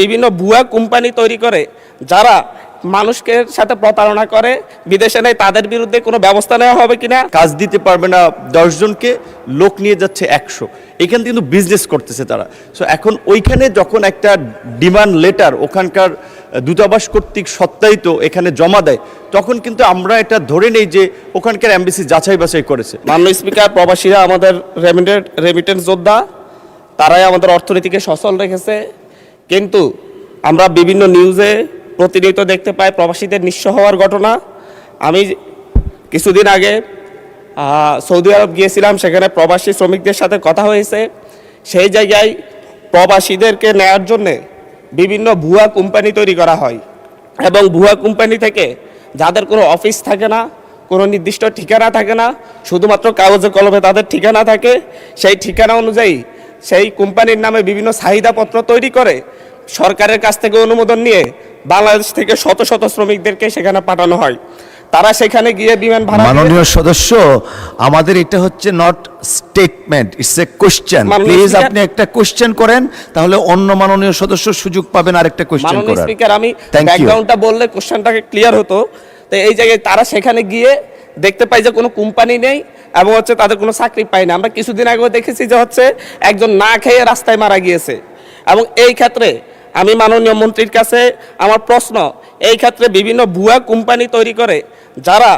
বিভিন্ন ভুয়া কোম্পানি তৈরি করে যারা মানুষকে সাথে প্রতারণা করে বিদেশে নেয় তাদের বিরুদ্ধে কোনো ব্যবস্থা নেওয়া হবে কিনা। কাজ দিতে পারবে না 10 জনকে, লোক নিয়ে যাচ্ছে 100। এখানে কিন্তু বিজনেস করতেছে তারা। সো এখন ওইখানে যখন একটা ডিমান্ড লেটার ওখানকার দূতাবাস কর্তৃক সত্যায়িত এখানে জমা দেয়, তখন কিন্তু আমরা এটা ধরে নেই যে ওখানকার এমবাসি যাচাই বাছাই করেছে। মাননীয় স্পিকার, প্রবাসীরা আমাদের রেমিটেন্স যোদ্ধা, তারাই আমাদের অর্থনীতিকে সচল রেখেছে। কিন্তু আমরা বিভিন্ন নিউজে প্রতিনিয়ত দেখতে পাই প্রবাসীদের নিঃস্ব হওয়ার ঘটনা। আমি কিছুদিন আগে সৌদি আরব গিয়েছিলাম, সেখানে প্রবাসী শ্রমিকদের সাথে কথা হয়েছে। সেই জায়গায় প্রবাসীদেরকে নেয়ার জন্যে বিভিন্ন ভুয়া কোম্পানি তৈরি করা হয় এবং ভুয়া কোম্পানি থেকে যাদের কোনো অফিস থাকে না, কোনো নির্দিষ্ট ঠিকানা থাকে না, শুধুমাত্র কাগজে কলমে তাদের ঠিকানা থাকে, সেই ঠিকানা অনুযায়ী সেই কোম্পানির নামে বিভিন্ন চাহিদাপত্র তৈরি করে সরকারের কাছ থেকে অনুমোদন নিয়ে বাংলাদেশ থেকে শত শত শ্রমিকদেরকে সেখানে পাঠানো হয়। তারা সেখানে গিয়ে বিমান ভাড়া। মাননীয় সদস্য, আমাদের এটা হচ্ছে not statement, it's a question. Please আপনি একটা কোশ্চেন করেন, তাহলে অন্য মাননীয় সদস্য সুযোগ পাবেন আরেকটা কোশ্চেন করার। মাননীয় স্পিকার, আমি ব্যাকগ্রাউন্ডটা বললে কোশ্চেনটাকে ক্লিয়ার হতো। তো এই জায়গায় তারা সেখানে গিয়ে দেখতে পাই যে কোনো কোম্পানি নেই এবং তাদের কোনো চাকরি পায় না। আমরা কিছুদিন আগেও দেখেছি যে একজন না খেয়ে রাস্তায় মারা গিয়েছে। এবং এই ক্ষেত্রে আমি মাননীয় মন্ত্রীর কাছে আমার প্রশ্ন, এই ক্ষেত্রে বিভিন্ন ভুয়া কোম্পানি তৈরি করে যারা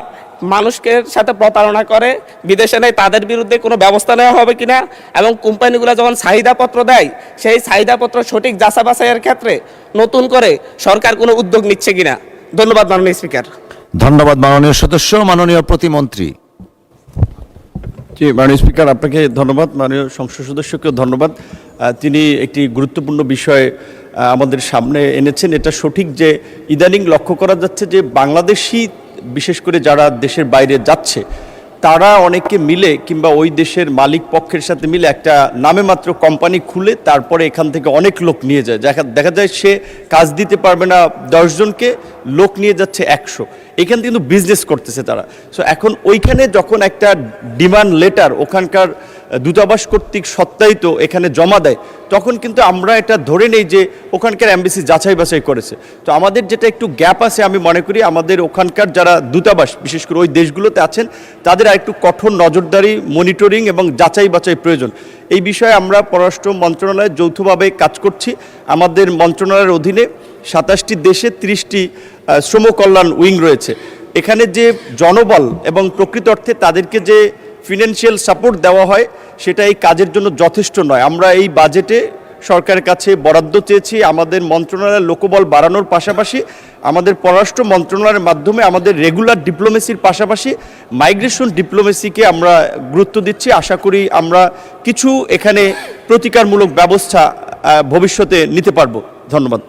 মানুষকে সাথে প্রতারণা করে বিদেশে নেয় তাদের বিরুদ্ধে কোনো ব্যবস্থা নেওয়া হবে কিনা, এবং কোম্পানিগুলো যখন চাহিদাপত্র দেয় সেই চাহিদাপত্র সঠিক যাচাই বাছাইয়ের ক্ষেত্রে নতুন করে সরকার কোনো উদ্যোগ নিচ্ছে কিনা। ধন্যবাদ মাননীয় স্পিকার। ধন্যবাদ মাননীয় সদস্য। মাননীয় প্রতিমন্ত্রী। জি, মাননীয় স্পিকার, আপনাকে ধন্যবাদ। মাননীয় সংসদ সদস্যকেও ধন্যবাদ। তিনি একটি গুরুত্বপূর্ণ বিষয় আমাদের সামনে এনেছেন। এটা সঠিক যে ইদানিং লক্ষ্য করা যাচ্ছে যে বাংলাদেশি বিশেষ করে যারা দেশের বাইরে যাচ্ছে তারা অনেকে মিলে কিংবা ওই দেশের মালিক পক্ষের সাথে মিলে একটা নামে মাত্র কোম্পানি খুলে তারপরে এখান থেকে অনেক লোক নিয়ে যায়। দেখা যায় সে কাজ দিতে পারবে না 10 জনকে, লোক নিয়ে যাচ্ছে 100। এখানে কিন্তু বিজনেস করতেছে তারা। সো এখন ওইখানে যখন একটা ডিমান্ড লেটার ওখানকার দূতাবাস কর্তৃক সত্যায়িত এখানে জমা দেয়, তখন কিন্তু আমরা এটা ধরে নেই যে ওখানকার এমবাসি যাচাই বাছাই করেছে। তো আমাদের যেটা একটু গ্যাপ আছে, আমি মনে করি আমাদের ওখানকার যারা দূতাবাস বিশেষ করে ওই দেশগুলোতে আছেন তাদের আরেকটু কঠোর নজরদারি, মনিটরিং এবং যাচাই বাছাই প্রয়োজন। এই বিষয়ে আমরা পররাষ্ট্র মন্ত্রণালয়ে যৌথভাবে কাজ করছি। আমাদের মন্ত্রণালয়ের অধীনে 27টি দেশে 30টি শ্রম কল্যাণ উইং রয়েছে। এখানে যে জনবল এবং প্রকৃত অর্থে তাদেরকে যে ফিনান্সিয়াল সাপোর্ট দেওয়া হয় সেটা এই কাজের জন্য যথেষ্ট নয়। আমরা এই বাজেটে সরকারের কাছে বরাদ্দ চেয়েছি আমাদের মন্ত্রণালয়ের লোকবল বাড়ানোর পাশাপাশি আমাদের পররাষ্ট্র মন্ত্রণালয়ের মাধ্যমে আমাদের রেগুলার ডিপ্লোমেসির পাশাপাশি মাইগ্রেশন ডিপ্লোমেসিকে আমরা গুরুত্ব দিচ্ছি। আশা করি আমরা কিছু এখানে প্রতিকারমূলক ব্যবস্থা ভবিষ্যতে নিতে পারবো। ধন্যবাদ।